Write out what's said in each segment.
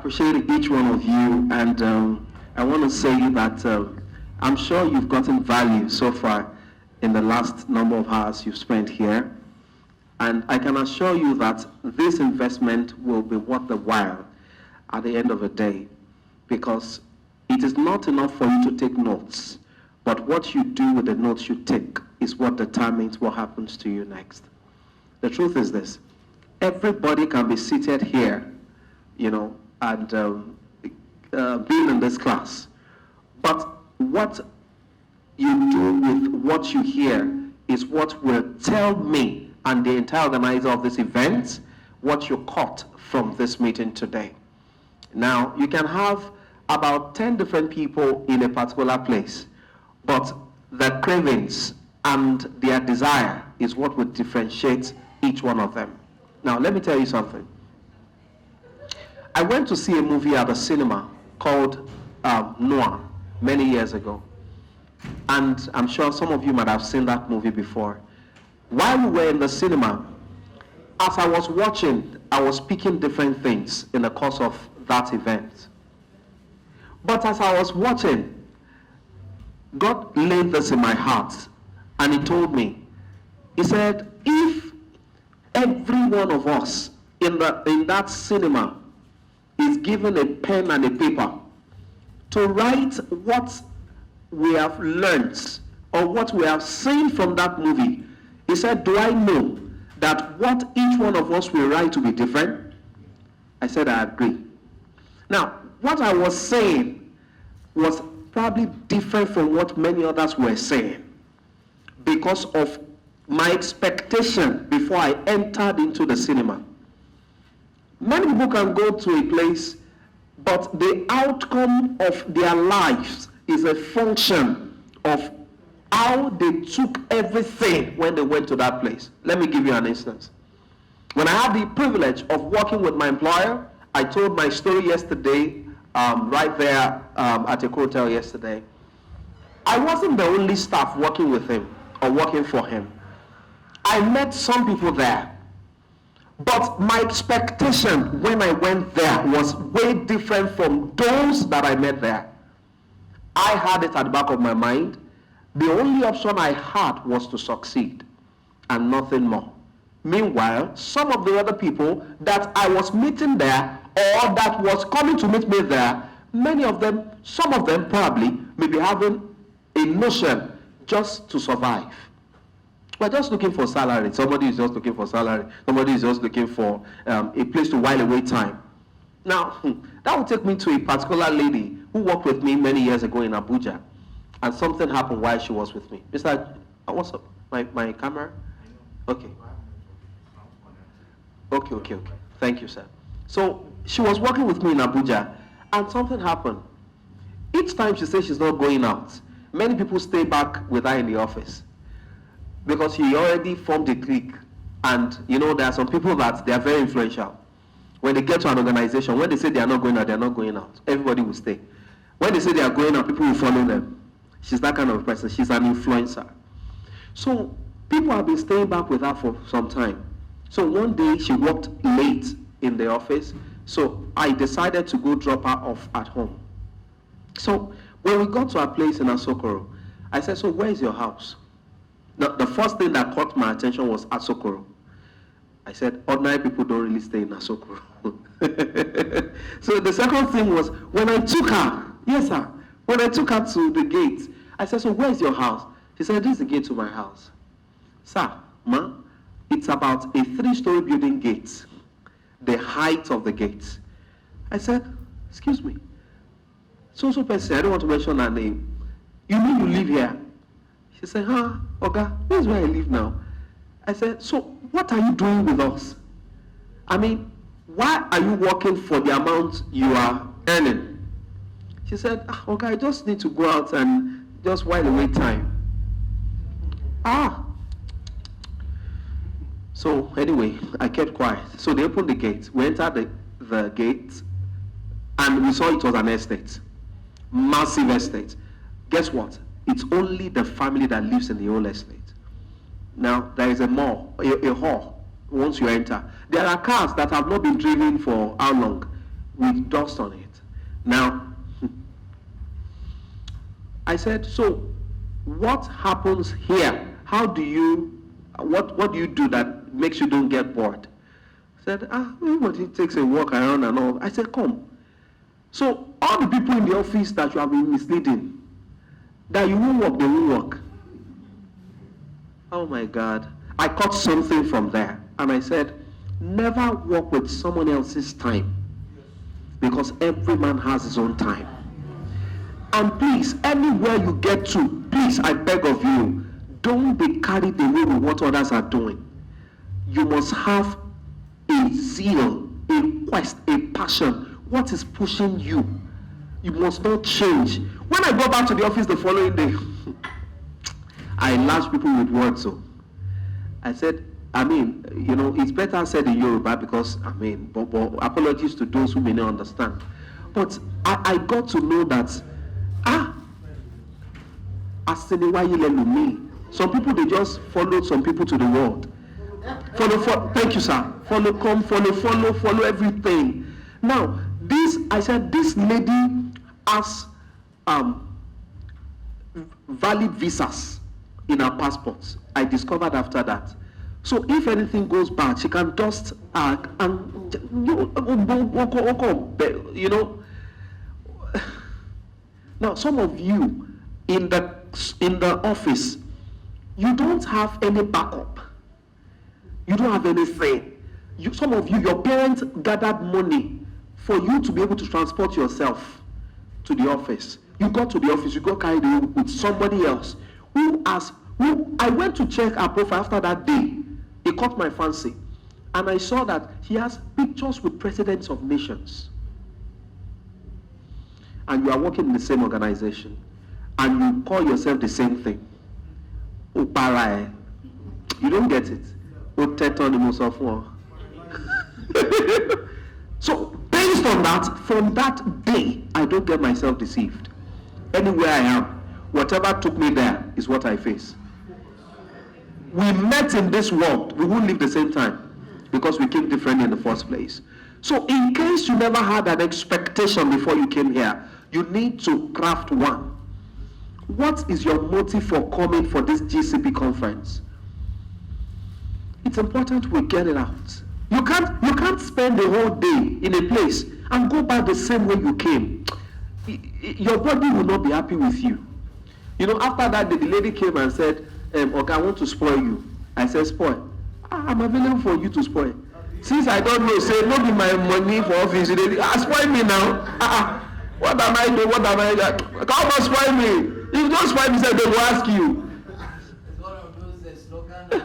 appreciate each one of you, and I want to say that I'm sure you've gotten value so far in the last number of hours you've spent here. And I can assure you that this investment will be worth the while at the end of the day, because it is not enough for you to take notes, but what you do with the notes you take is what determines what happens to you next. The truth is this: everybody can be seated here, you know, and being in this class, but what you do with what you hear is what will tell me and the entire organizer of this event what you caught from this meeting today. Now, you can have about 10 different people in a particular place, but the cravings and their desire is what would differentiate each one of them. Now, let me tell you something. I went to see a movie at the cinema called Noah many years ago. And I'm sure some of you might have seen that movie before. While we were in the cinema, as I was watching, I was speaking different things in the course of that event. But as I was watching, God laid this in my heart, and He told me, He said, if every one of us in that cinema is given a pen and a paper to write what we have learned or what we have seen from that movie, He said, do I know that what each one of us will write will be different? I said, I agree. Now, what I was saying was probably different from what many others were saying because of my expectation before I entered into the cinema. Many people can go to a place, but the outcome of their lives is a function of how they took everything when they went to that place. Let me give you an instance. When I had the privilege of working with my employer, I told my story yesterday, right there at a hotel yesterday. I wasn't the only staff working with him or working for him. I met some people there. But my expectation when I went there was way different from those that I met there. I had it at the back of my mind. The only option I had was to succeed and nothing more. Meanwhile, some of the other people that I was meeting there or that was coming to meet me there, many of them, some of them probably may be having a notion just to survive. We're just looking for salary. Somebody is just looking for salary. Somebody is just looking for a place to while away time. Now, that would take me to a particular lady who worked with me many years ago in Abuja. And something happened while she was with me. It's like, what's up? My camera? Okay. Okay. Thank you, sir. So, she was working with me in Abuja, and something happened. Each time she says she's not going out, many people stay back with her in the office, because he already formed a clique. And you know, there are some people that they are very influential. When they get to an organization, when they say they are not going out, they are not going out. Everybody will stay. When they say they are going out, people will follow them. She's that kind of person. She's an influencer. So people have been staying back with her for some time. So one day she worked late in the office. So I decided to go drop her off at home. So when we got to our place in Asokoro, I said, so where is your house? The first thing that caught my attention was Asokoro. I said, ordinary people don't really stay in Asokoro. So the second thing was, when I took her, yes sir, when I took her to the gate, I said, so where is your house? She said, this is the gate to my house. Sir, ma, it's about a 3-story building gate, the height of the gate. I said, excuse me, so person, I don't want to mention her name. You mean you live here? She said, Oga, this is where I live now. I said, so what are you doing with us? I mean, why are you working for the amount you are earning? She said, Oga, I just need to go out and just while away time. So anyway, I kept quiet. So they opened the gate. We entered the gate, and we saw it was an estate. Massive estate. Guess what? It's only the family that lives in the whole estate. Now, there is a mall, a hall, once you enter. There are cars that have not been driven for how long? with dust on it. Now, I said, so what happens here? What do you do that makes you don't get bored? I said, everybody takes a walk around and all. I said, come. So all the people in the office that you have been misleading, that you won't work, they won't work. Oh my God. I caught something from there. And I said, never work with someone else's time. Because every man has his own time. And please, anywhere you get to, please, I beg of you, don't be carried away with what others are doing. You must have a zeal, a quest, a passion. What is pushing you? You must not change. When I go back to the office the following day, I lash people with words. So I said, it's better said in Yoruba because, but apologies to those who may not understand. But I got to know that, some people, they just followed some people to the world. Thank you, sir. Follow everything. Now, this lady has valid visas in her passports. I discovered after that. So if anything goes bad, she can dust and Now, some of you in the office, you don't have any backup. You don't have anything. Some of you, your parents gathered money for you to be able to transport yourself to the office. You got to the office, you got carried away with somebody else who I went to check her profile after that day. It caught my fancy. And I saw that he has pictures with presidents of nations. And you are working in the same organization. And you call yourself the same thing. You don't get it. So based on that, from that day, I don't get myself deceived. Anywhere I am, whatever took me there is what I face. We met in this world, we won't live the same time because we came different in the first place. So in case you never had an expectation before you came here, you need to craft one. What is your motive for coming for this GCP conference? It's important we get it out. You can't spend the whole day in a place and go back the same way you came. Your body will not be happy with you. After that day, the lady came and said, okay, I want to spoil you. I said, spoil. I'm available for you to spoil. Since I don't know, say, no be my money for office. Spoil me now. What am I doing? What am I doing? Come on, spoil me. If you don't spoil me, say, they will ask you. It's one of those slogans like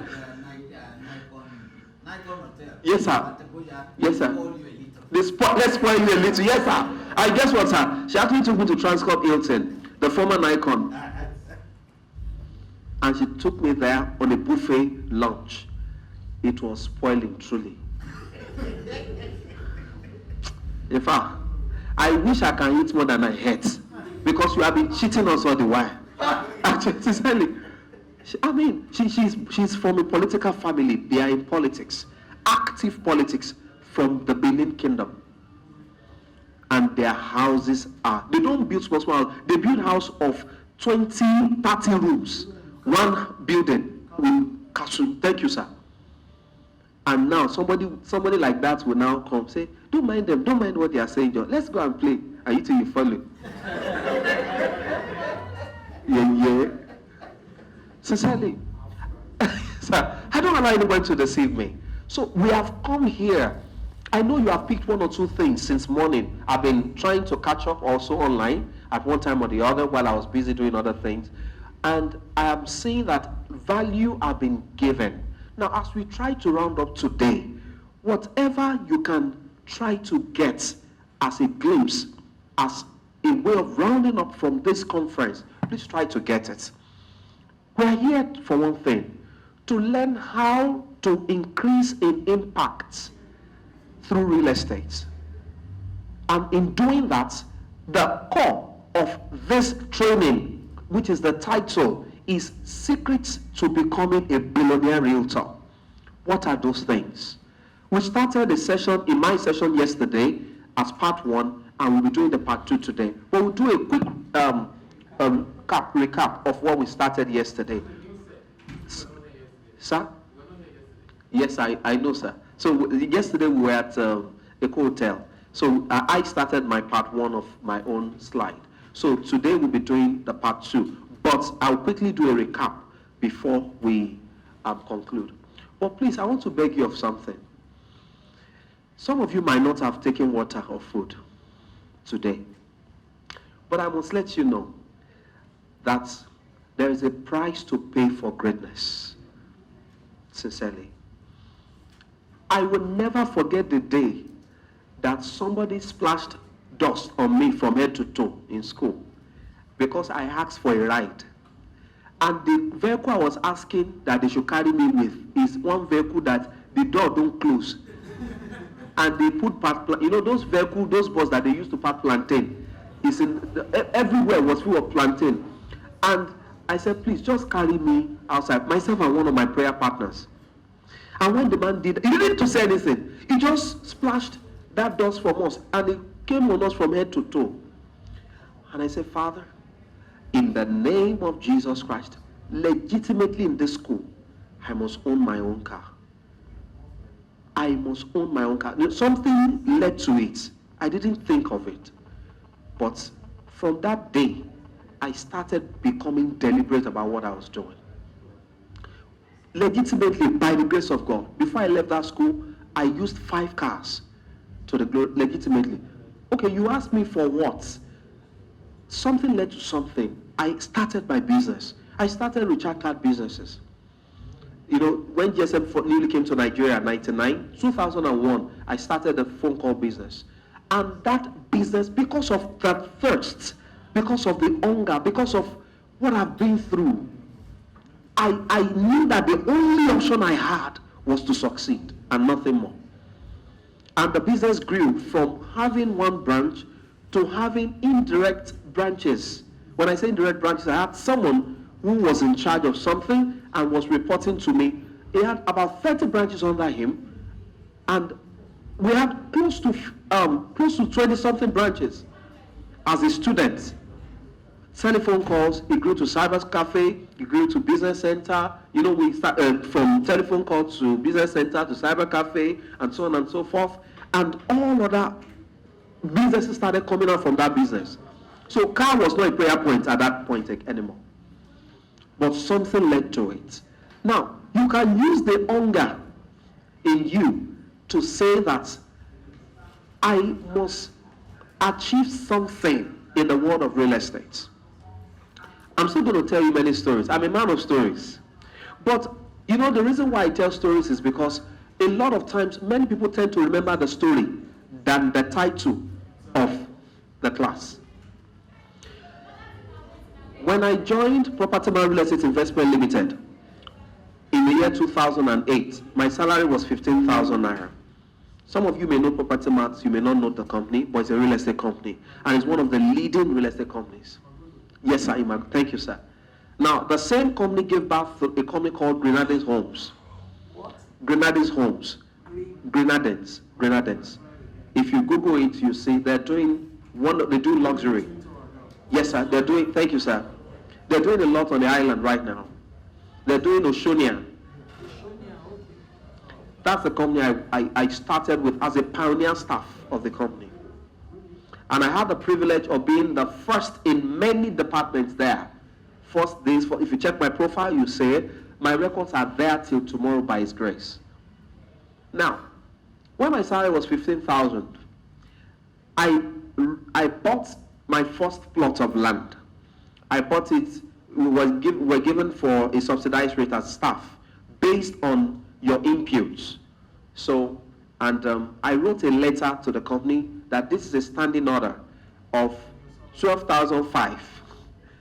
Nikon Hotel. Yes, sir. Yes, sir. Let's spoil you a little. Yes, sir. I guess what, sir? She actually took me to Transcorp Hilton, the former Nikon. And she took me there on a buffet lunch. It was spoiling, truly. In fact, I wish I can eat more than I ate. Because you have been cheating us all the while. Actually, sincerely. She's from a political family. They are in politics. Active politics from the Benin Kingdom. And their houses they don't build small houses. They build house of 20, 30 rooms. One building with castle. Thank you, sir. And now somebody like that will now come say, don't mind them, don't mind what they are saying, John. Let's go and play. And you think you follow. Yeah. Sincerely. Sir, I don't allow anyone to deceive me. So we have come here. I know you have picked one or two things since morning. I've been trying to catch up also online at one time or the other while I was busy doing other things. And I am seeing that value have been given. Now, as we try to round up today, whatever you can try to get as a glimpse, as a way of rounding up from this conference, please try to get it. We're here for one thing, to learn how to increase in impact through real estate. And in doing that, the core of this training, which is the title, is Secrets to Becoming a Billionaire Realtor. What are those things? We started a session, in my session yesterday, as part one, and we'll be doing the part two today. But we'll do a quick recap of what we started yesterday. Sir? Yes, I know, sir. So yesterday we were at a hotel. So I started my part one of my own slide. So today we'll be doing the part two. But I'll quickly do a recap before we conclude. But please, I want to beg you of something. Some of you might not have taken water or food today. But I must let you know that there is a price to pay for greatness. Sincerely. I will never forget the day that somebody splashed dust on me from head to toe in school because I asked for a ride. And the vehicle I was asking that they should carry me with is one vehicle that the door don't close. And they put those vehicles, those buses that they used to pack plantain, everywhere was full of plantain. And I said, please just carry me outside, myself and one of my prayer partners. And when the man did, he didn't say anything. He just splashed that dust from us, and it came on us from head to toe. And I said, Father, in the name of Jesus Christ, legitimately in this school, I must own my own car. I must own my own car. Something led to it. I didn't think of it. But from that day, I started becoming deliberate about what I was doing. Legitimately, by the grace of God, before I left that school, I used 5 cars to the glory, legitimately. Okay, you asked me for what? Something led to something. I started my business. I started recharge card businesses. When GSM newly came to Nigeria in 1999, 2001, I started a phone call business. And that business, because of that thirst, because of the hunger, because of what I've been through, I knew that the only option I had was to succeed and nothing more. And the business grew from having one branch to having indirect branches. When I say indirect branches, I had someone who was in charge of something and was reporting to me. He had about 30 branches under him, and we had close to 20-something branches. As a student, telephone calls, it grew to cyber cafe, it grew to business center. We started from telephone call to business center to cyber cafe, and so on and so forth. And all other businesses started coming out from that business. So car was not a prayer point at that point anymore. But something led to it. Now, you can use the hunger in you to say that I must achieve something in the world of real estate. I'm still going to tell you many stories. I'm a man of stories. But, the reason why I tell stories is because a lot of times, many people tend to remember the story than the title of the class. When I joined Property Man Real Estate Investment Limited in the year 2008, my salary was 15,000 naira. Some of you may know Property Mart, you may not know the company, but it's a real estate company, and it's one of the leading real estate companies. Yes, sir, thank you, sir. Now, the same company gave birth to a company called Grenadines Homes. What? Grenadines Homes. Grenadines. If you Google it, you see they do luxury. Yes, sir, thank you, sir. They're doing a lot on the island right now. They're doing Oshonia. That's the company I started with as a pioneer staff of the company. And I had the privilege of being the first in many departments there. First days, if you check my profile, you say, my records are there till tomorrow by His grace. Now, when my salary was 15,000, I bought my first plot of land. I bought it, we were given for a subsidized rate as staff based on your inputs. So, and I wrote a letter to the company that this is a standing order of 12,005.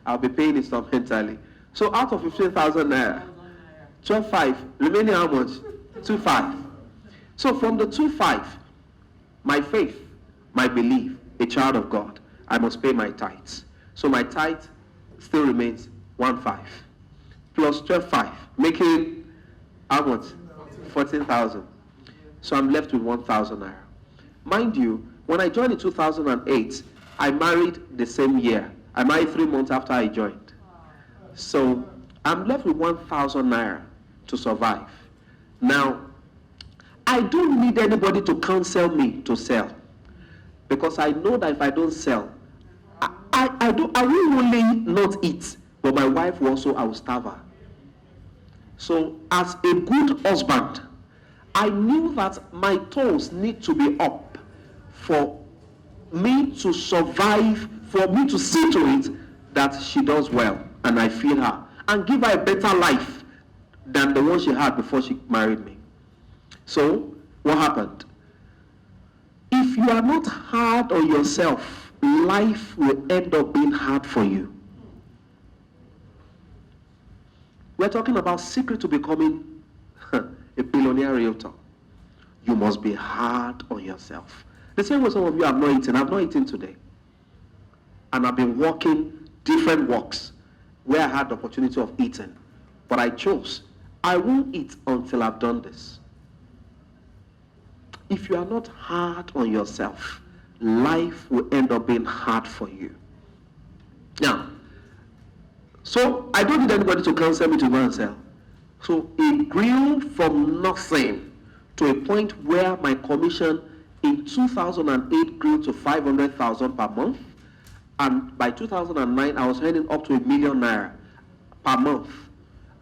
I'll be paying instrumentally. So out of 15,000 naira, 12,500, remaining how much? 2,500. So from the 2,500, my faith, my belief, a child of God, I must pay my tithes. So my tithe still remains 1,500 plus 12,500, making how much? 14,000. So I'm left with 1,000 naira. Mind you, When I joined in 2008, I married the same year. I married 3 months after I joined. So I'm left with 1,000 naira to survive. Now, I don't need anybody to counsel me to sell, because I know that if I don't sell, I will only not eat, but my wife also, I will starve her. So as a good husband, I knew that my toes need to be up for me to survive, for me to see to it that she does well and I feel her and give her a better life than the one she had before she married me. So what happened? If you are not hard on yourself, life will end up being hard for you. We're talking about secret to becoming a billionaire realtor. You must be hard on yourself. The same way some of you have not eaten. I've not eaten today. And I've been working different works where I had the opportunity of eating. But I chose, I won't eat until I've done this. If you are not hard on yourself, life will end up being hard for you. Now, so I don't need anybody to counsel me to go and sell. So it grew from nothing to a point where my commission in 2008 grew to 500,000 per month. And by 2009, I was earning up to ₦1 million per month.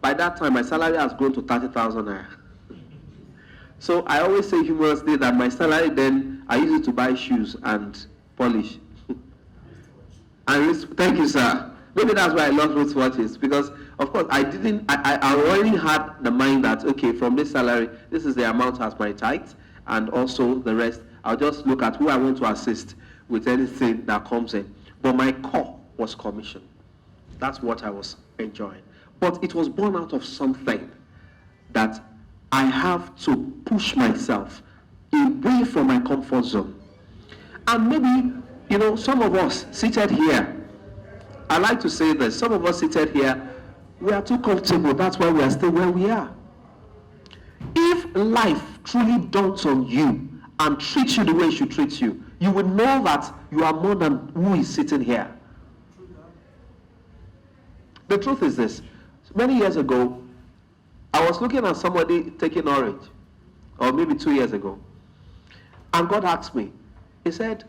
By that time, my salary has grown to 30,000 naira. So I always say humorously that my salary then, I use it to buy shoes and polish. And thank you, sir. Maybe that's why I love wristwatches, because of course I already had the mind that, okay, from this salary, this is the amount as my tithe, and also the rest, I'll just look at who I want to assist with anything that comes in. But my core was commission. That's what I was enjoying. But it was born out of something that I have to push myself away from my comfort zone. And maybe, some of us seated here, I like to say this, some of us seated here, we are too comfortable. That's why we are still where we are. If life truly dawns on you and treats you the way it should treat you, you will know that you are more than who is sitting here. The truth is this. Many years ago, I was looking at somebody taking orange, or maybe 2 years ago, and God asked me, he said,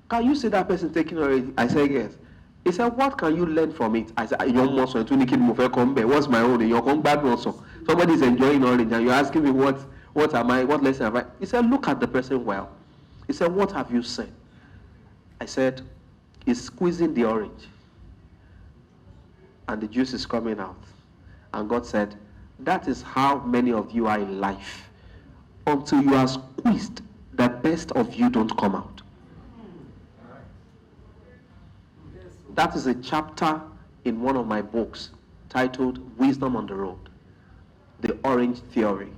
can you see that person taking orange? I said, yes. He said, what can you learn from it? I said, what's my own? Somebody is enjoying orange and you're asking me what lesson have I? He said, look at the person well. He said, what have you said? I said, he's squeezing the orange and the juice is coming out. And God said, that is how many of you are in life. Until you are squeezed, the best of you don't come out. That is a chapter in one of my books titled Wisdom on the Road, the Orange Theory.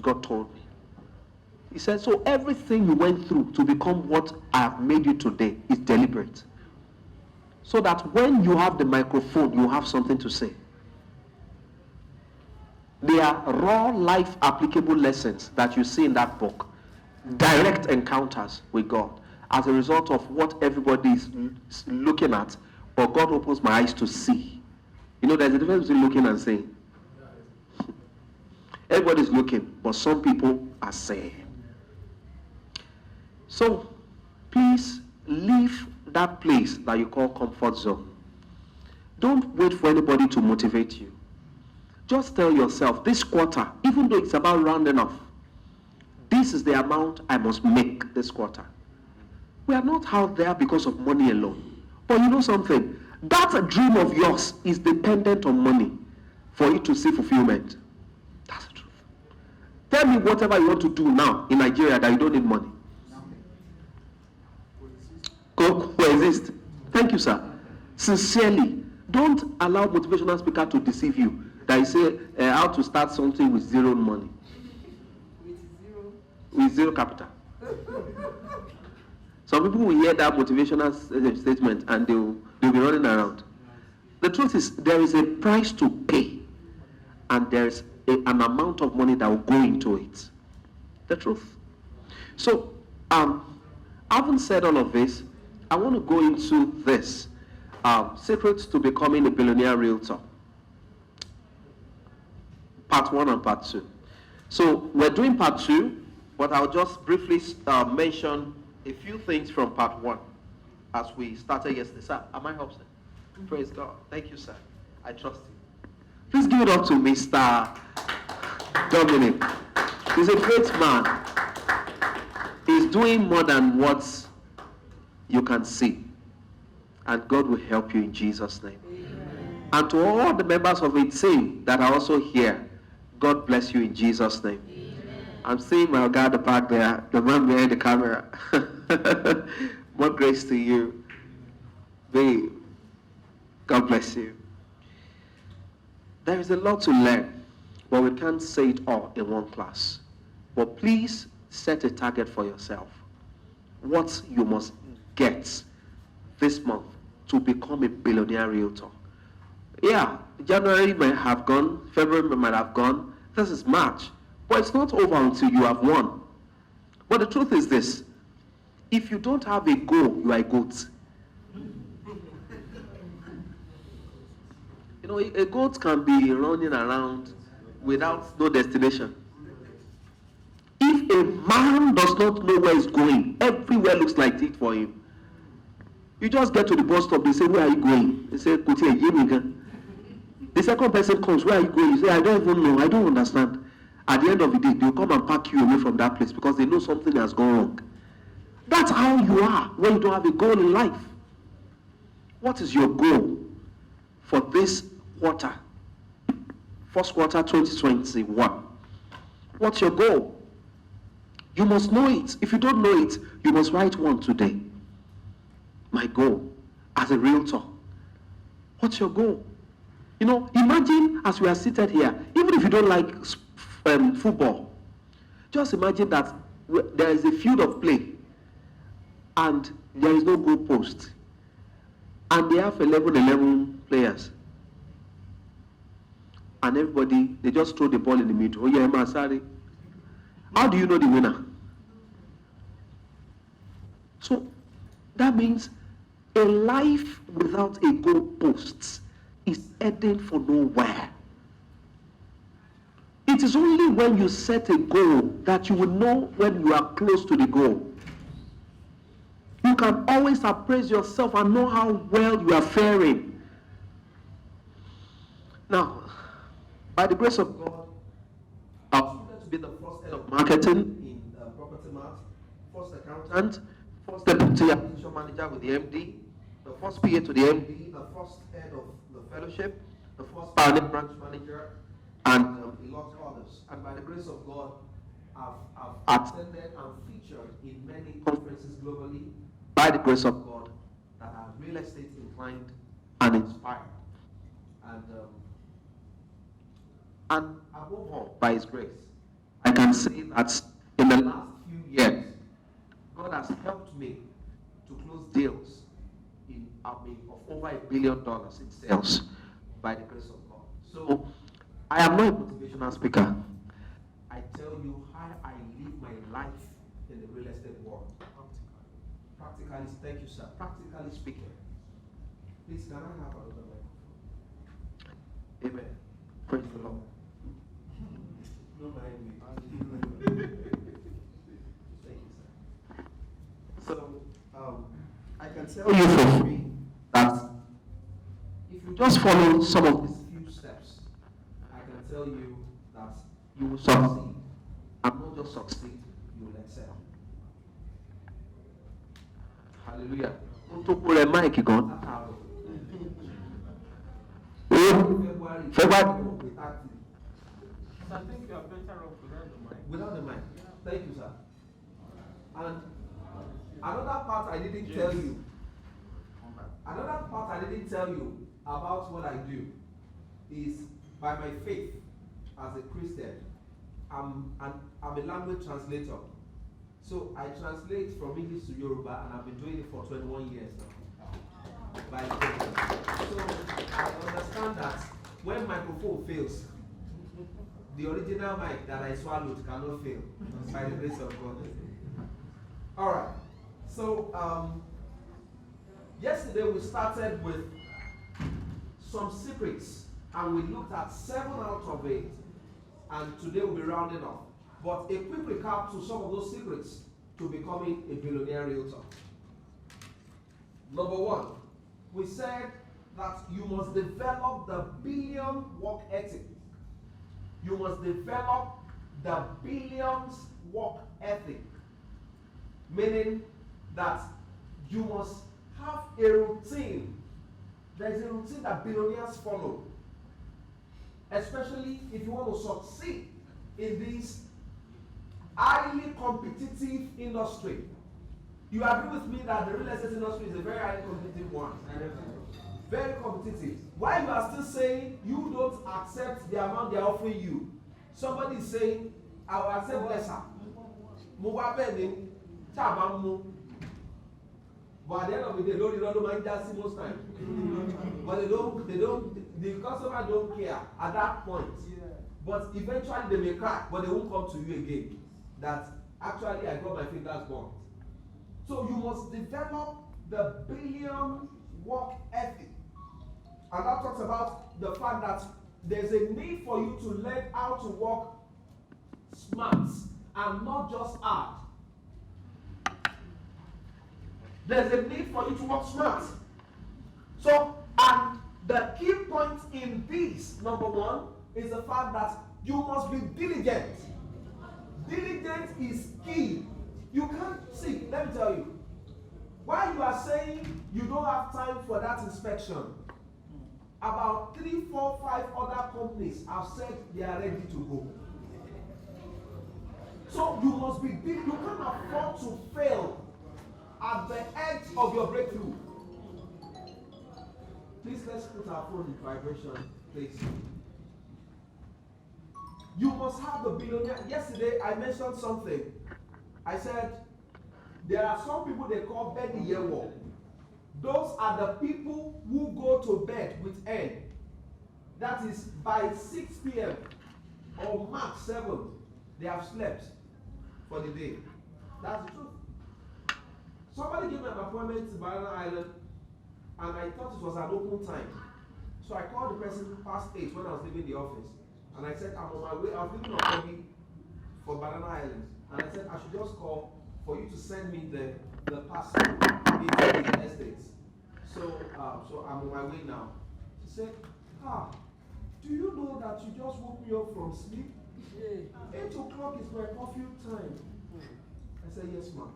God told me. He said, so everything you went through to become what I have made you today is deliberate. So that when you have the microphone, you have something to say. They are raw life applicable lessons that you see in that book. Direct encounters with God as a result of what everybody is looking at, but God opens my eyes to see. There's a difference between looking and seeing. Everybody's looking, but some people are seeing. So, please leave that place that you call comfort zone. Don't wait for anybody to motivate you. Just tell yourself, this quarter, even though it's about rounding off, this is the amount I must make this quarter. We are not out there because of money alone. But you know something? That dream of yours is dependent on money for you to see fulfillment. That's the truth. Tell me whatever you want to do now in Nigeria that you don't need money. Coexist. Thank you, sir. Sincerely, don't allow motivational speaker to deceive you. That you say how to start something with zero money. With zero capital. Some people will hear that motivational statement and they'll be running around. The truth is, there is a price to pay, and there's an amount of money that will go into it. The truth. So, Having said all of this, I want to go into this. Secrets to becoming a billionaire realtor. Part 1 and part 2. So we're doing part 2, but I'll just briefly mention a few things from part 1 as we started yesterday. Sir, am I up, sir? Praise God. Thank you, sir. I trust you. Please give it up to Mr. Dominic. He's a great man. He's doing more than what you can see. And God will help you in Jesus' name. Amen. And to all the members of the team that are also here, God bless you in Jesus' name. Amen. I'm seeing my guy at the back there, the man behind the camera. More grace to you. Babe, God bless you. There is a lot to learn, but we can't say it all in one class. But please set a target for yourself. What you must get this month to become a billionaire realtor. Yeah, January might have gone, February might have gone, this is March, but it's not over until you have won. But the truth is this, if you don't have a goal, you are a goat. You know, a goat can be running around without no destination. If a man does not know where he's going, everywhere looks like it for him. You just get to the bus stop, they say, where are you going? They say, the second person comes, where are you going? You say, I don't even know, I don't understand. At the end of the day, they'll come and pack you away from that place because they know something has gone wrong. That's how you are when you don't have a goal in life. What is your goal for this quarter? First quarter 2021. What's your goal? You must know it. If you don't know it, you must write one today. My goal as a realtor. What's your goal? You know, imagine as we are seated here, even if you don't like football, just imagine that there is a field of play and there is no goal post. And they have 11 players. And everybody, they just throw the ball in the middle. Oh yeah, Masari. How do you know the winner? So that means a life without a goal post is heading for nowhere. It is only when you set a goal that you will know when you are close to the goal. You can always appraise yourself and know how well you are faring. Now, by the grace of God, I'm going to be the first head of marketing in Property Mart, first accountant, first deputy acquisition manager with the MD, the first PA to the MD, the first head of the fellowship, the first pioneer branch manager, and a lot of others. And by the grace of God, I've attended and featured in many conferences globally, by the grace of God, that are real estate inclined and inspired. And above all, by His grace, I can say that in the last few years, God has helped me to close deals of over $1 billion in sales by the grace of God. So I am not a motivational speaker. I tell you how I live my life in the real estate world. Practically, thank you, sir. Practically speaking. Please, can I have another microphone? Amen. Praise the Lord. No mind me. Thank you, sir. So, I can tell you for free that if you just follow some of these few steps, I can tell you that you will succeed. And not just succeed, you will excel. Hallelujah. February. I think you are better off without the mic. Without the mic. Thank you, sir. And another part I didn't tell you. Another part I didn't tell you about what I do is by my faith as a Christian, I'm a language translator. So I translate from English to Yoruba, and I've been doing it for 21 years now. By faith. So I understand that when microphone fails, the original mic that I swallowed cannot fail by the grace of God. All right. So yesterday we started with some secrets, and we looked at 7 out of 8, and today we'll be rounding off. But a quick recap to some of those secrets to becoming a billionaire realtor. Number 1, we said that you must develop the billion work ethic. You must develop the billions work ethic, meaning that you must have a routine. There's a routine that billionaires follow, especially if you want to succeed in this highly competitive industry. You agree with me that the real estate industry is a very highly competitive one? Very competitive. Why you are still saying you don't accept the amount they are offering you? Somebody is saying, I will accept lesser. But at the end of the day, don't mind that most times. But the customer don't care at that point. But eventually they may cry, but they won't come to you again. That actually I got my fingers burnt. So you must develop the billion work ethic. And that talks about the fact that there's a need for you to learn how to work smart and not just hard. There's a need for you to work smart. So, and the key point in this, number 1, is the fact that you must be diligent. Diligence is key. You can't see, let me tell you, while you are saying you don't have time for that inspection, about 3, 4, 5 other companies have said they are ready to go. So you must be big. You can't afford to fail at the edge of your breakthrough. Please, let's put our phone in vibration, please. You must have the billionaire. Yesterday I mentioned something. I said there are some people they call bed the year war. Those are the people who go to bed with N. That is by 6 p.m. or max 7, they have slept for the day. That's the truth. Somebody gave me an appointment to Banana Island, and I thought it was an open time. So I called the person past 8 when I was leaving the office. And I said, I'm on my way. I was leaving on Kogi for Banana Island. And I said, I should just call for you to send me the parcel into the estates. So I'm on my way now. She said, do you know that you just woke me up from sleep? 8 o'clock is my curfew time. I said, yes, ma'am.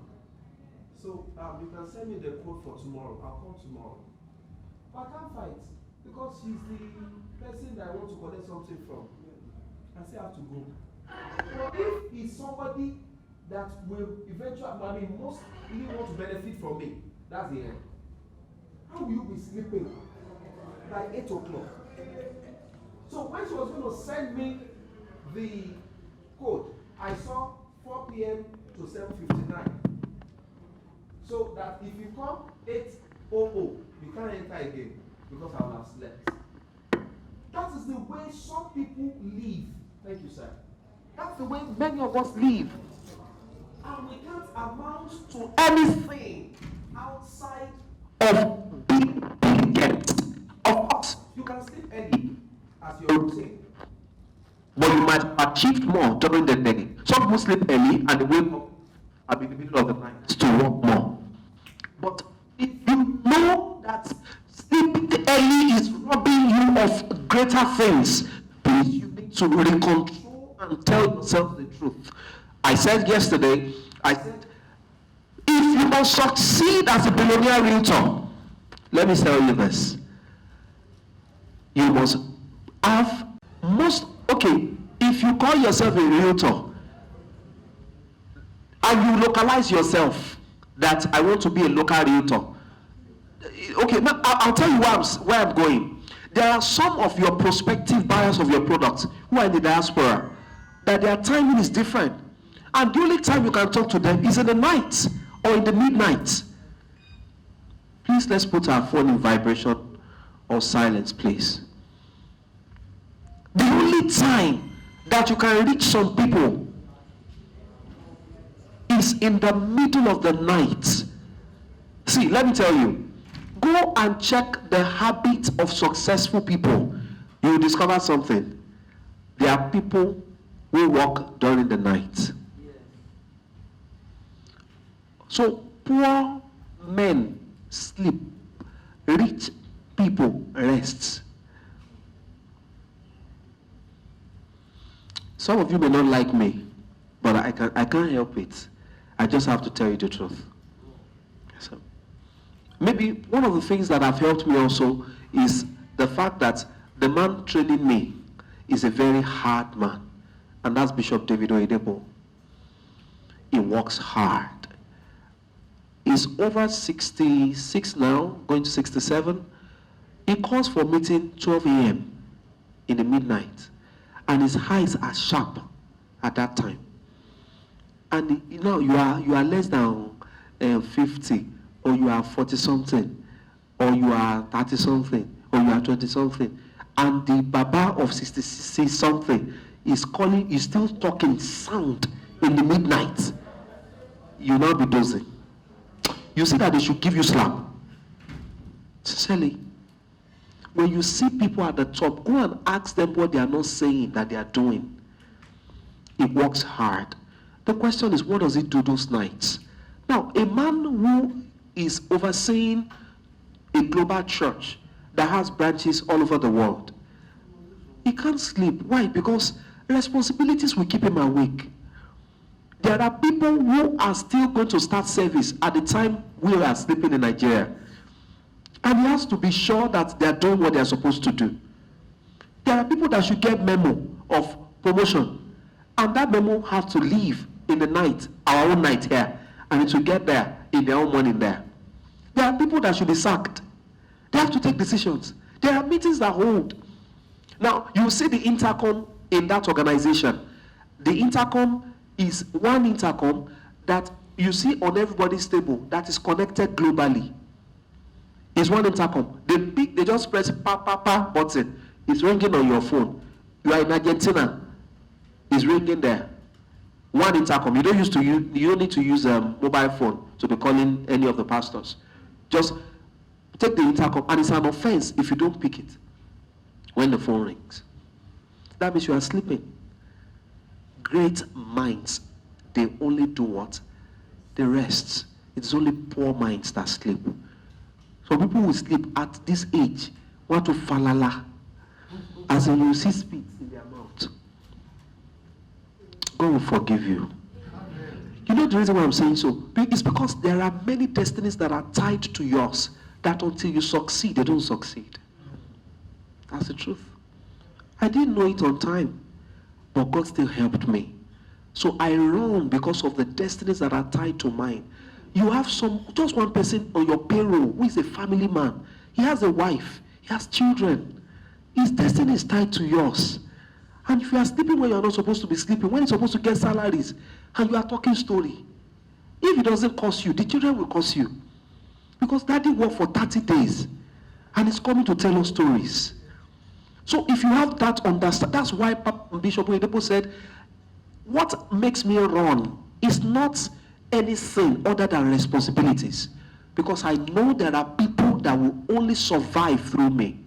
So you can send me the code for tomorrow. I'll call tomorrow. But I can't fight because she's the person that I want to collect something from. I say I have to go. But if it's somebody that will eventually, mostly want to benefit from me, that's the end. How will you be sleeping by 8 o'clock? So when she was going to send me the code, I saw 4 p.m. to 7:59. So that if you come 8:00, you can't enter again because I will have slept. That is the way some people live. Thank you, sir. That's the way many of us live. And we can't amount to anything outside of being diligent. Of course, you can sleep early as your routine, but you might achieve more during the day. Some people sleep early and they wake up at the middle of the night to work more. But if you know that sleeping early is robbing you of greater things, please, you need to really control and tell yourself the truth. I said yesterday, if you must succeed as a billionaire realtor, let me tell you this. You must have if you call yourself a realtor and you localize yourself that I want to be a local realtor. Okay, now I'll tell you where I'm going. There are some of your prospective buyers of your products who are in the diaspora, that their timing is different. And the only time you can talk to them is in the night or in the midnight. Please, let's put our phone in vibration or silence, please. The only time that you can reach some people is in the middle of the night. See, let me tell you, go and check the habits of successful people. You will discover something. There are people who walk during the night. So poor men sleep, rich people rest. Some of you may not like me, but I can't help it. I just have to tell you the truth. So, maybe one of the things that have helped me also is the fact that the man training me is a very hard man, and that's Bishop David Oyedepo. He works hard. He's over 66 now, going to 67. He calls for meeting 12 a.m. in the midnight, and his eyes are sharp at that time. And you know, you are less than 50, or you are 40 something, or you are 30 something, or you are 20 something, and the Baba of 66 something is calling, is still talking sound in the midnight. You now be dozing. You see that they should give you slap. Sincerely, when you see people at the top, go and ask them what they are not saying that they are doing. It works hard. The question is, what does it do those nights? Now, a man who is overseeing a global church that has branches all over the world, he can't sleep. Why? Because responsibilities will keep him awake. There are people who are still going to start service at the time we are sleeping in Nigeria. And he has to be sure that they are doing what they are supposed to do. There are people that should get memo of promotion, and that memo has to leave in the night, our own night here, and it will get there in their own morning there. There are people that should be sacked. They have to take decisions. There are meetings that hold. Now, you see the intercom in that organization. The intercom is one intercom that you see on everybody's table that is connected globally. It's one intercom. They just press pa pa pa button. It's ringing on your phone. You are in Argentina. It's ringing there. One intercom. You don't need to use a mobile phone to be calling any of the pastors. Just take the intercom, and it's an offense if you don't pick it when the phone rings. That means you are sleeping. Great minds, they only do what? They rest. It's only poor minds that sleep. So people who sleep at this age want to falala, as in you see spit in their mouth. God will forgive you. You know the reason why I'm saying so? It's because there are many destinies that are tied to yours that until you succeed, they don't succeed. That's the truth. I didn't know it on time, but God still helped me. So I run because of the destinies that are tied to mine. You have just one person on your payroll who is a family man. He has a wife. He has children. His destiny is tied to yours. And if you are sleeping when you are not supposed to be sleeping, when you're supposed to get salaries, and you are talking story, if it doesn't cost you, the children will cost you. Because daddy worked for 30 days, and he's coming to tell us stories. So if you have that understanding, that's why Bishop Oyedepo said, what makes me run is not anything other than responsibilities. Because I know there are people that will only survive through me.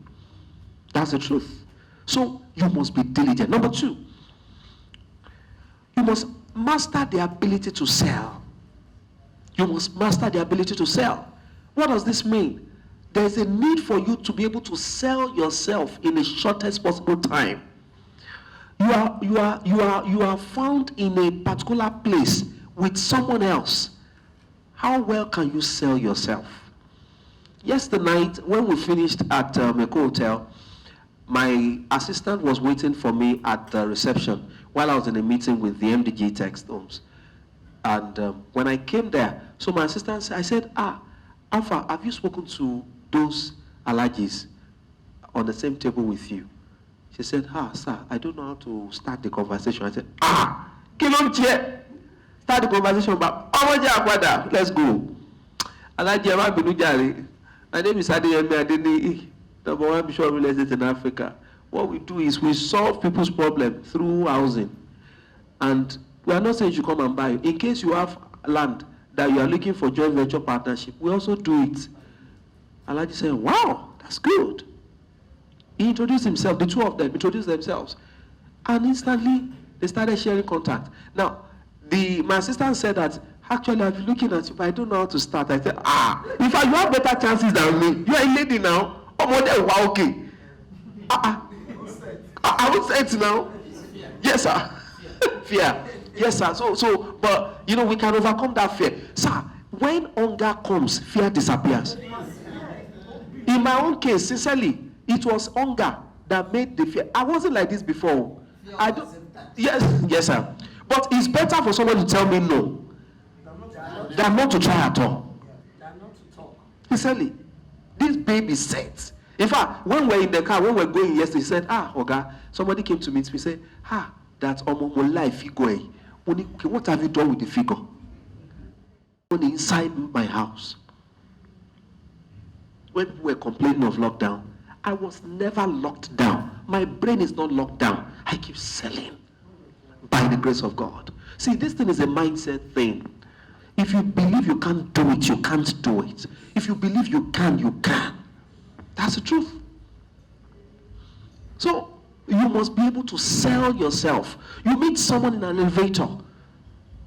That's the truth. So you must be diligent. Number 2, you must master the ability to sell. You must master the ability to sell. What does this mean? There's a need for you to be able to sell yourself in the shortest possible time. You are found in a particular place with someone else. How well can you sell yourself? Yesterday night, when we finished at Meko Hotel, my assistant was waiting for me at the reception while I was in a meeting with the MDG Text Homes. And when I came there, so my assistant said, I said, Alpha, have you spoken to those Alajis on the same table with you? She said, sir, I don't know how to start the conversation. I said, start the conversation about, let's go. Adeyemi Adeniyi. My name is Adeyemi Adeniyi, number 1 Bishop of Real Estate in Africa. What we do is we solve people's problems through housing. And we are not saying you should come and buy. In case you have land that you are looking for joint venture partnership. We also do it. Alhaji said, wow, that's good. He introduced himself, the two of them introduced themselves. And instantly, they started sharing contact. Now, my assistant said that, actually, I've been looking at you, but I don't know how to start. I said, in fact, you have better chances than me. You are a lady now. Oh, wow, okay. I would say it now. Yes, sir. Fear. Yes, sir. So, but, we can overcome that fear. Sir, when hunger comes, fear disappears. In my own case, sincerely, it was hunger that made the fear. I wasn't like this before. I don't. Yes, sir. But it's better for someone to tell me no than not to try at all. Sincerely, this baby said. In fact, when we're in the car, when we're going yesterday, he said, Oga, somebody came to meet me, said, that's almost my life figure. What have you done with the figure? Only inside my house. When we were complaining of lockdown, I was never locked down. My brain is not locked down. I keep selling by the grace of God. See, this thing is a mindset thing. If you believe you can't do it, you can't do it. If you believe you can, you can. That's the truth. So, you must be able to sell yourself. You meet someone in an elevator.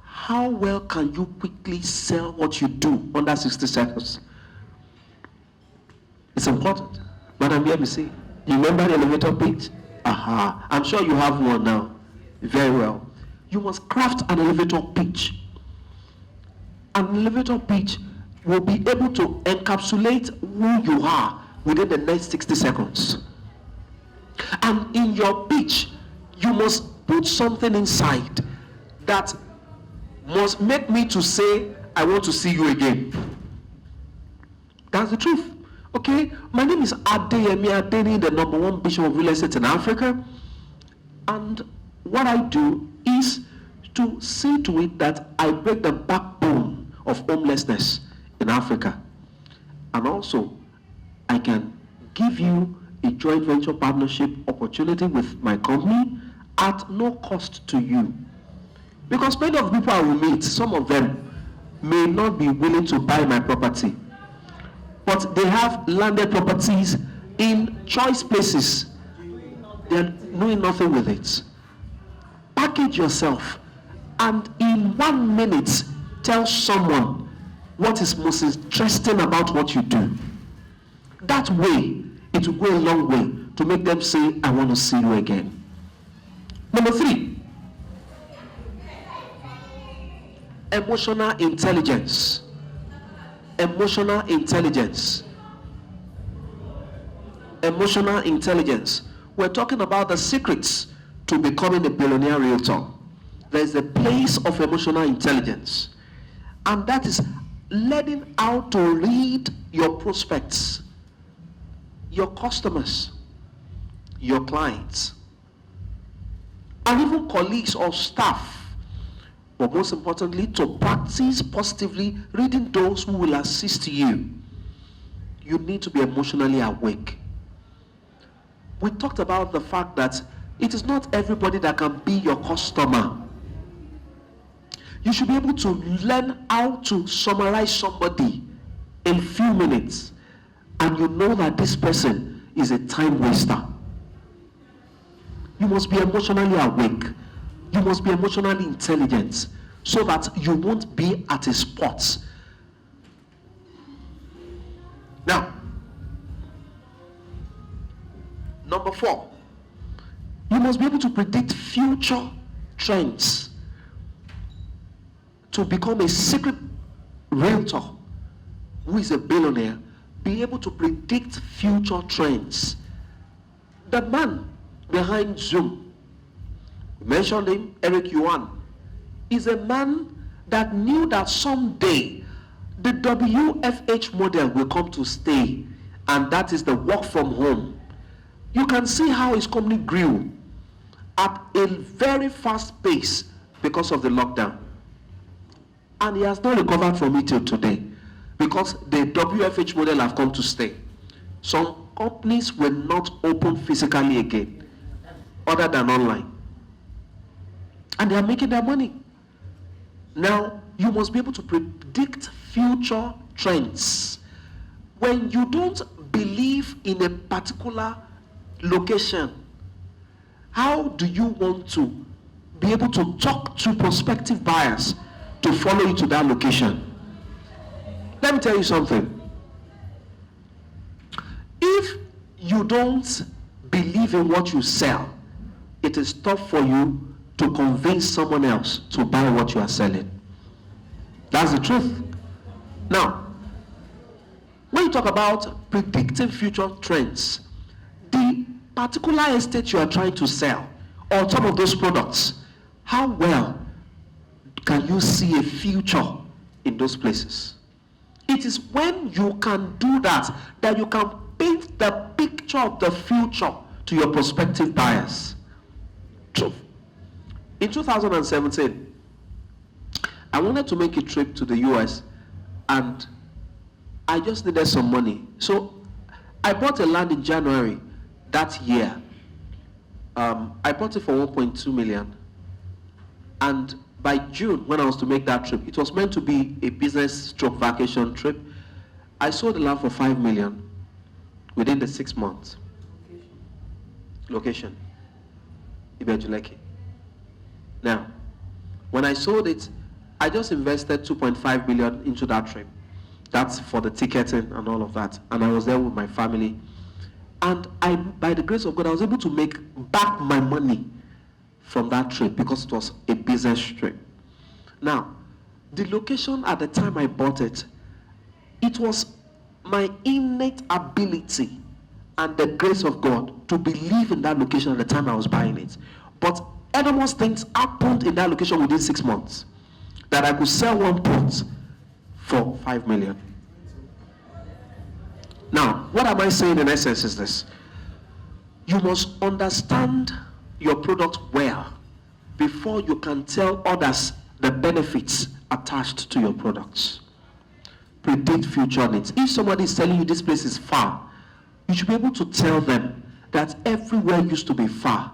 How well can you quickly sell what you do under 60 seconds? It's important. Madam, let me see. You remember the elevator pitch? I'm sure you have one now. Very well. You must craft an elevator pitch. An elevator pitch will be able to encapsulate who you are within the next 60 seconds. And in your pitch, you must put something inside that must make me to say, I want to see you again. That's the truth. Okay, my name is Adeyemi Adeniyi, the #1 Bishop of Real Estate in Africa. And what I do is to see to it that I break the backbone of homelessness in Africa. And also, I can give you a joint venture partnership opportunity with my company at no cost to you. Because many of the people I will meet, some of them may not be willing to buy my property. But they have landed properties in choice places. They're doing nothing with it. Package yourself and in 1 minute tell someone what is most interesting about what you do. That way, it will go a long way to make them say, I want to see you again. Number 3, emotional intelligence. Emotional intelligence. Emotional intelligence. We're talking about the secrets to becoming a billionaire realtor. There's a place of emotional intelligence. And that is learning how to read your prospects, your customers, your clients, and even colleagues or staff. But most importantly, to practice positively reading those who will assist you. You need to be emotionally awake. We talked about the fact that it is not everybody that can be your customer. You should be able to learn how to summarize somebody in a few minutes, and you know that this person is a time waster. You must be emotionally awake. You must be emotionally intelligent so that you won't be at a spot. Now, number 4, you must be able to predict future trends. To become a secret realtor who is a billionaire, be able to predict future trends. The man behind Zoom, we mentioned him, Eric Yuan, is a man that knew that someday the WFH model will come to stay, and that is the work from home. You can see how his company grew at a very fast pace because of the lockdown. And he has not recovered from it till today because the WFH model have come to stay. Some companies will not open physically again other than online. And they are making their money. Now, you must be able to predict future trends. When you don't believe in a particular location, how do you want to be able to talk to prospective buyers to follow you to that location? Let me tell you something. If you don't believe in what you sell, it is tough for you to convince someone else to buy what you are selling. That's the truth. Now, when you talk about predicting future trends, the particular estate you are trying to sell, or some of those products, how well can you see a future in those places? It is when you can do that that you can paint the picture of the future to your prospective buyers. Truth. In 2017, I wanted to make a trip to the US and I just needed some money. So I bought a land in January that year. I bought it for 1.2 million. And by June, when I was to make that trip, it was meant to be a business stroke vacation trip. I sold the land for 5 million within the 6 months. Location. Ibejuleke. Now, when I sold it, I just invested 2.5 million into that trip. That's for the ticketing and all of that. And I was there with my family. And by the grace of God, I was able to make back my money from that trip because it was a business trip. Now, the location at the time I bought it, it was my innate ability and the grace of God to believe in that location at the time I was buying it. But enormous things happened in that location within 6 months that I could sell one plot for 5 million. Now, what am I saying in essence is this. You must understand your product well before you can tell others the benefits attached to your products. Predict future needs. If somebody is telling you this place is far, you should be able to tell them that everywhere used to be far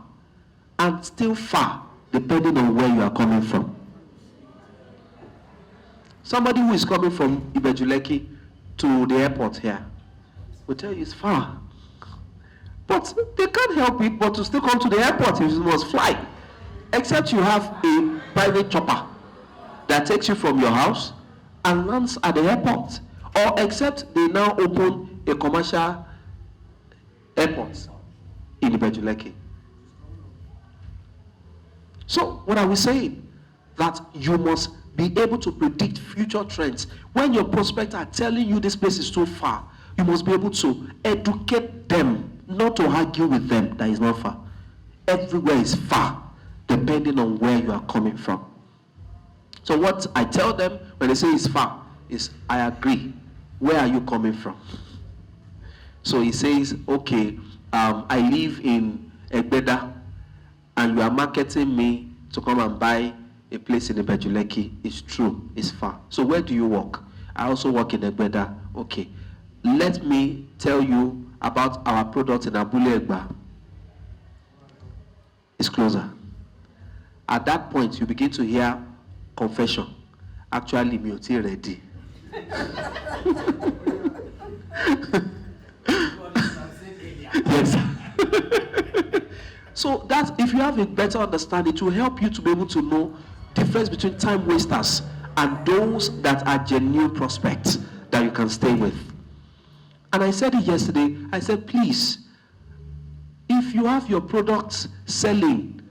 and still far depending on where you are coming from. Somebody who is coming from Ibejuleki to the airport here will tell you it's far. But they can't help it but to still come to the airport if you must fly. Except you have a private chopper that takes you from your house and lands at the airport. Or except they now open a commercial airport in Ibejuleki. So what are we saying? That you must be able to predict future trends. When your prospects are telling you this place is too far, you must be able to educate them, not to argue with them that is not far. Everywhere is far, depending on where you are coming from. So what I tell them when they say it's far is, I agree. Where are you coming from? So he says, okay, I live in Egbeda, and you are marketing me to come and buy a place in Ibejuleki. It's true, it's far. So where do you work? I also work in Egbeda. Okay, let me tell you about our product in Abule Egba. It's closer. At that point, you begin to hear confession. Actually, me oti ready. Yes. So that if you have a better understanding, it will help you to be able to know the difference between time wasters and those that are genuine prospects that you can stay with. And I said it yesterday. I said, please, if you have your products selling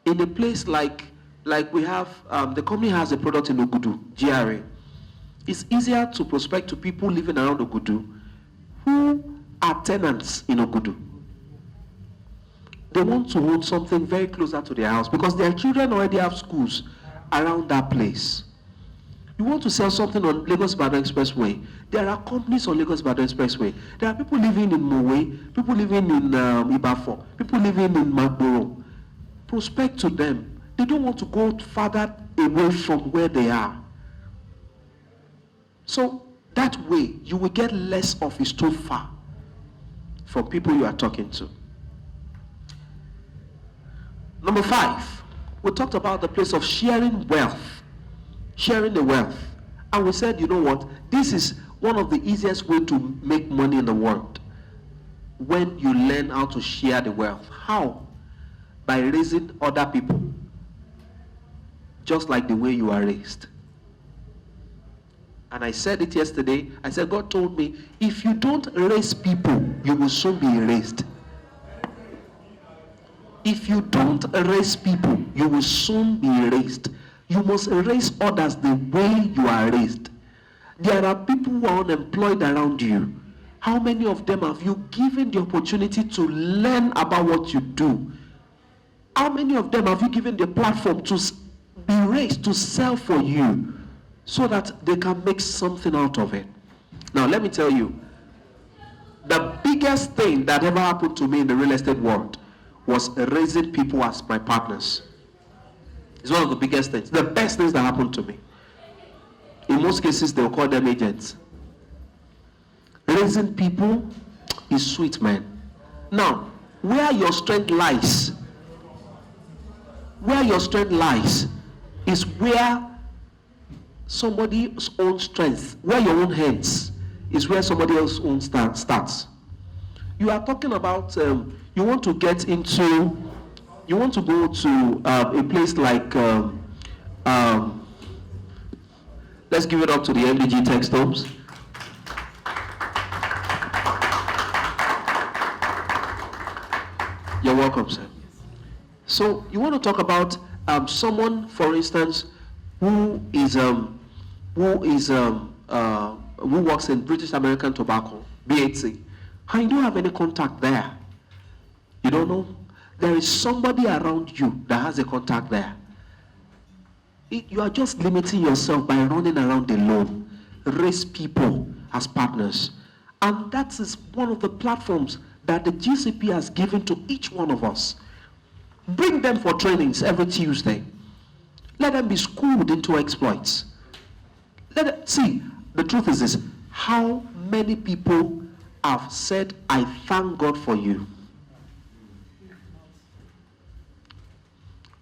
in a place like we have, the company has a product in Ogudu, GRA. It's easier to prospect to people living around Ogudu who are tenants in Ogudu. They want to own something very closer to their house because their children already have schools around that place. You want to sell something on Lagos-Ibadan Expressway, there are companies on Lagos-Ibadan Expressway. There are people living in Mowe, people living in Ibafo, people living in Magboro. Prospect to them. They don't want to go further away from where they are. So that way, you will get less of it's too far from people you are talking to. Number 5, we talked about the place of sharing wealth. sharing the wealth. And we said, you know what? This is one of the easiest way to make money in the world. When you learn how to share the wealth. How? By raising other people. Just like the way you are raised. And I said it yesterday. I said, God told me, if you don't raise people, you will soon be erased. If you don't raise people, you will soon be erased. You must raise others the way you are raised. There are people who are unemployed around you. How many of them have you given the opportunity to learn about what you do? How many of them have you given the platform to be raised, to sell for you, so that they can make something out of it? Now, let me tell you, the biggest thing that ever happened to me in the real estate world was raising people as my partners. It's one of the biggest things, the best things that happened to me. In most cases, they'll call them agents. Raising people is sweet, man. Now, where your strength lies is where somebody's own strength, where your own hands is where somebody else's own starts. You are talking about, you want to go to a place like, let's give it up to the MDG Text Homes. You're welcome, sir. So you want to talk about someone, for instance, who works in British American Tobacco, BAT, and you don't have any contact there. You don't know? There is somebody around you that has a contact there. You are just limiting yourself by running around alone. Raise people as partners. And that is one of the platforms that the GCP has given to each one of us. Bring them for trainings every Tuesday. Let them be schooled into exploits. See, the truth is this. How many people have said, I thank God for you?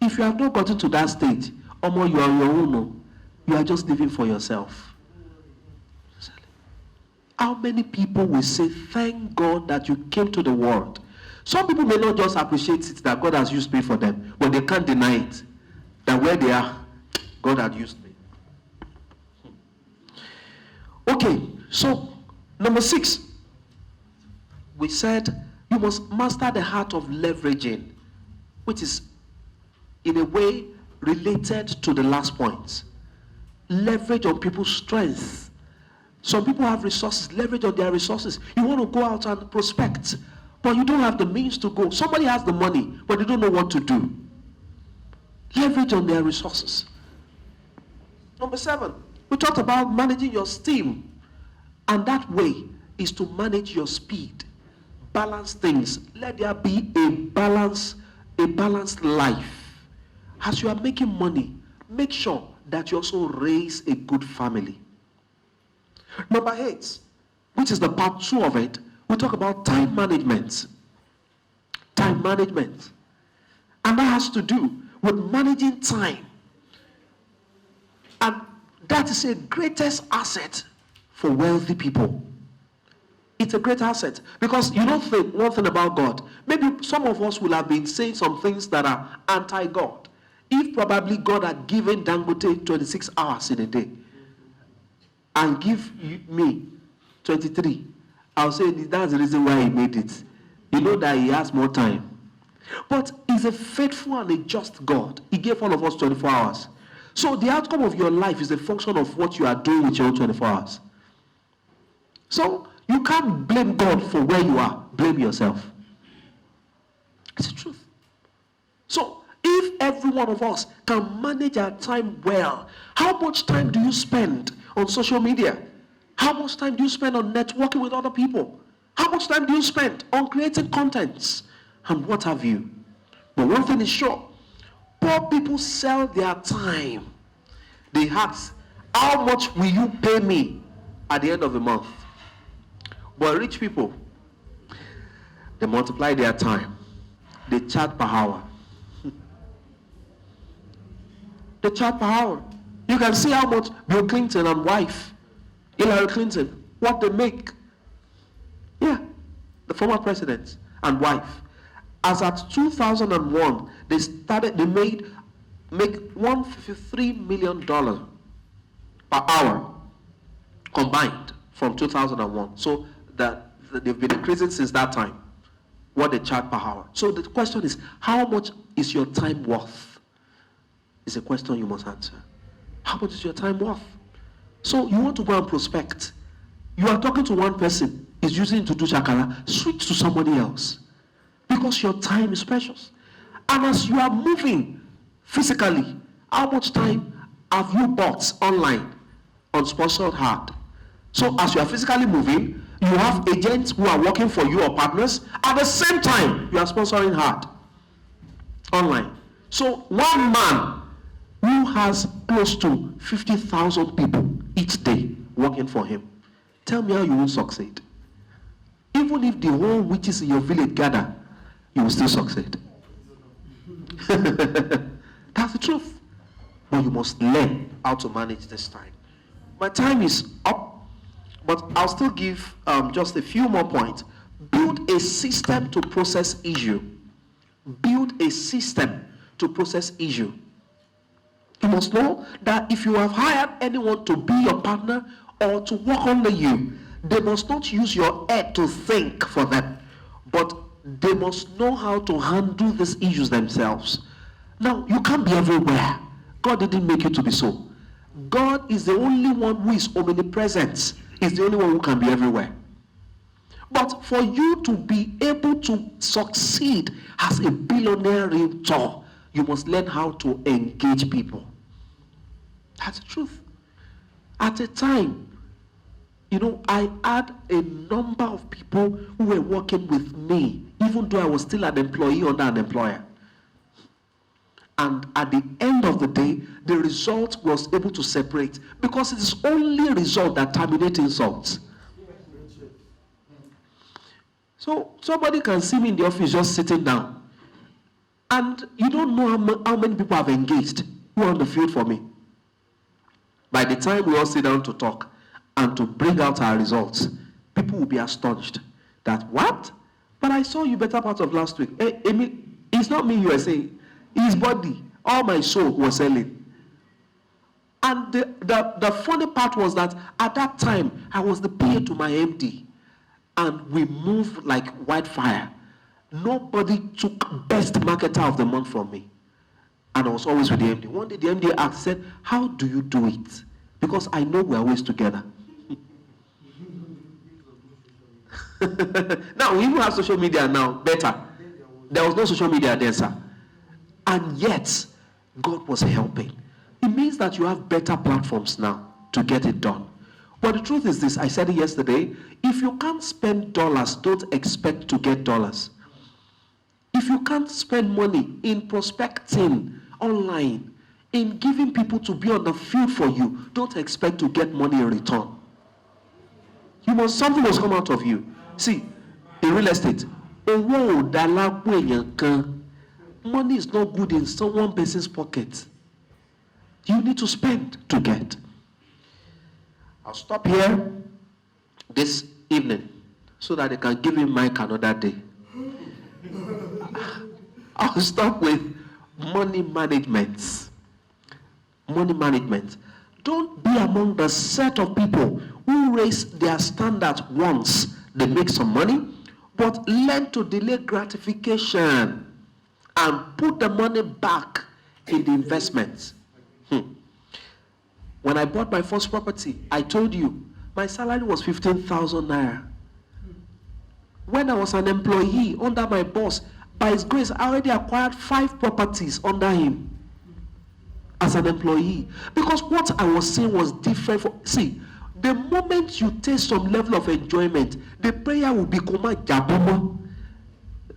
If you have not gotten to that stage, Omo, you are on your own. You are just living for yourself. How many people will say, thank God that you came to the world? Some people may not just appreciate it that God has used me for them, but they can't deny it. That where they are, God had used me. Okay, so number 6. We said you must master the art of leveraging, which is in a way related to the last point. Leverage on people's strength. Some people have resources, leverage on their resources. You want to go out and prospect, but you don't have the means to go. Somebody has the money, but they don't know what to do. Leverage on their resources. Number 7, we talked about managing your steam. And that way is to manage your speed. Balance things. Let there be a balanced life. As you are making money, make sure that you also raise a good family. Number 8, which is the part 2 of it, we talk about time management. Time management. And that has to do with managing time. And that is a greatest asset for wealthy people. It's a great asset. Because you don't think one thing about God. Maybe some of us will have been saying some things that are anti-God. If probably God had given Dangote 26 hours in a day, and give me 23, I'll say that's the reason why he made it. You know that he has more time. But he's a faithful and a just God. He gave all of us 24 hours. So the outcome of your life is a function of what you are doing with your own 24 hours. So you can't blame God for where you are. Blame yourself. It's the truth. So if every one of us can manage our time well, how much time do you spend on social media? How much time do you spend on networking with other people? How much time do you spend on creating contents? And what have you? But one thing is sure, poor people sell their time. They ask, how much will you pay me at the end of the month? But rich people, they multiply their time. They charge per hour. They charge per hour. You can see how much Bill Clinton and wife, Hillary Clinton, what they make. Yeah, the former president and wife. As at 2001, they make $153 million per hour combined from 2001. So that they've been increasing since that time, what they charge per hour. So the question is, how much is your time worth? Is a question you must answer. How much is your time worth? So you want to go and prospect. You are talking to one person, is using it to do shakara, switch to somebody else. Because your time is precious. And as you are moving physically, how much time have you bought online on sponsored ad? So as you are physically moving, you have agents who are working for you or partners. At the same time, you are sponsoring ad online. So one man who has close to 50,000 people each day working for him, tell me how you will succeed. Even if the whole witches in your village gather, you will still succeed. That's the truth. But you must learn how to manage this time. My time is up, but I'll still give just a few more points. Build a system to process issue. Build a system to process issue. You must know that if you have hired anyone to be your partner or to work under you, they must not use your head to think for them, but they must know how to handle these issues themselves. Now, you can't be everywhere. God didn't make you to be so. God is the only one who is omnipresent. Is the only one who can be everywhere. But for you to be able to succeed as a billionaire realtor, you must learn how to engage people. That's the truth. At a time, I had a number of people who were working with me, even though I was still an employee under an employer. And at the end of the day, the result was able to separate, because it is only result that terminates insults. So somebody can see me in the office just sitting down, and you don't know how many people have engaged who are on the field for me. By the time we all sit down to talk and to bring out our results, people will be astonished that, what? But I saw you better part of last week. Hey, Emil, it's not me you are saying. His body, all my soul was selling. And the funny part was that at that time, I was the PA to my MD. And we moved like wildfire. Nobody took best marketer of the month from me. And I was always with the MD. One day the MD asked, said, how do you do it? Because I know we're always together. Now, we even have social media now, better. There was no social media then, sir. And yet, God was helping. It means that you have better platforms now to get it done. But the truth is this, I said it yesterday, if you can't spend dollars, don't expect to get dollars. If you can't spend money in prospecting online, in giving people to be on the field for you, don't expect to get money in return. Something must come out of you. See, in real estate, money is not good in one person's pocket. You need to spend to get. I'll stop here this evening so that I can give him mic another day. I'll start with money management. Money management. Don't be among the set of people who raise their standards once they make some money, but learn to delay gratification and put the money back in the investments. When I bought my first property, I told you, my salary was 15,000 naira. When I was an employee under my boss, by his grace, I already acquired 5 properties under him as an employee. Because what I was saying was different. See, the moment you taste some level of enjoyment, the prayer will become a jabumo.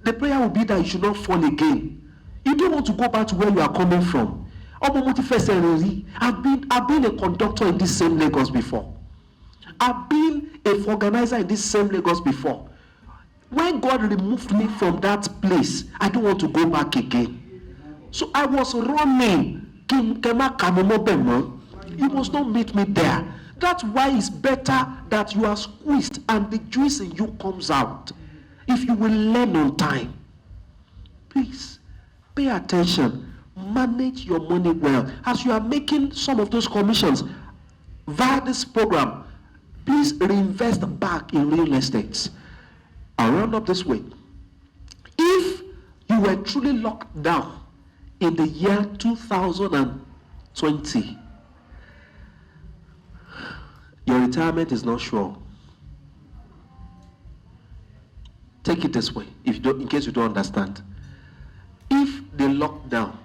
The prayer will be that you should not fall again. You don't want to go back to where you are coming from. I've been a conductor in this same Lagos before. I've been a organizer in this same Lagos before. When God removed me from that place, I don't want to go back again. So I was running. You must not meet me there. That's why it's better that you are squeezed and the juice in you comes out. If you will learn on time. Please, pay attention. Manage your money well. As you are making some of those commissions via this program, please reinvest back in real estate. I'll round up this way. If you were truly locked down in the year 2020, your retirement is not sure. Take it this way, if you don't, in case you don't understand. If they locked down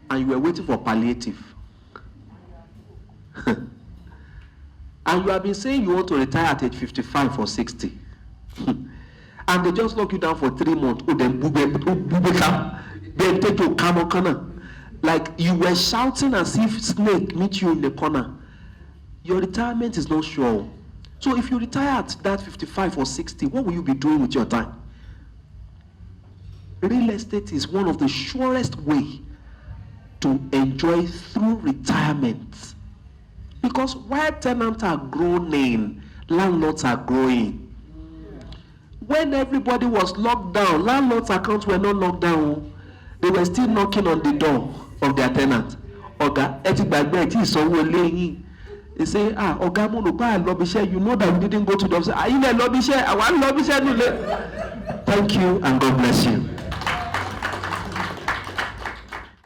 and you were waiting for palliative, and you have been saying you want to retire at age 55 or 60, and they just lock you down for 3 months, then take your camel corner, like you were shouting as if snake meet you in the corner, your retirement is not sure. So if you retire at that 55 or 60, what will you be doing with your time? Real estate is one of the surest way to enjoy through retirement. Because while tenants are groaning, landlords are growing. When everybody was locked down, landlords' accounts were not locked down. They were still knocking on the door of their tenant. Oga, they say, Oga, you know that we didn't go to the office. Thank you and God bless you.